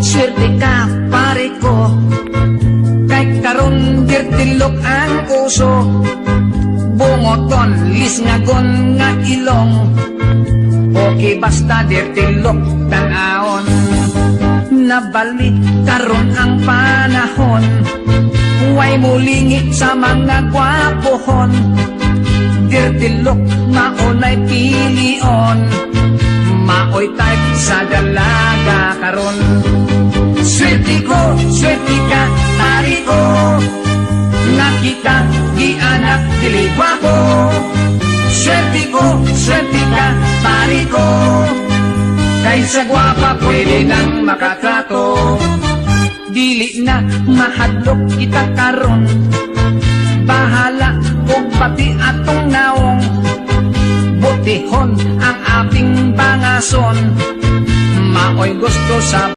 swerte ka pare ko. Kay karon dirtilok ang uso, bungoton lis ngagon nga ilong. Okay basta dirtilok tanaon. Nabalik karon ang panahon, huway mulingit sa mga gwapohon. Dirtilok maunay pilion, maoy type sa dalaga karon. Swerte ka pare ko, nakita di anak dili gwapo. Swerte ka pare ko, kaysa gwapa pwede nang makatrato. Dili na mahadlok kita karon, bahala kung pati atong naong. Butihon ang ating bangason, maoy gusto sa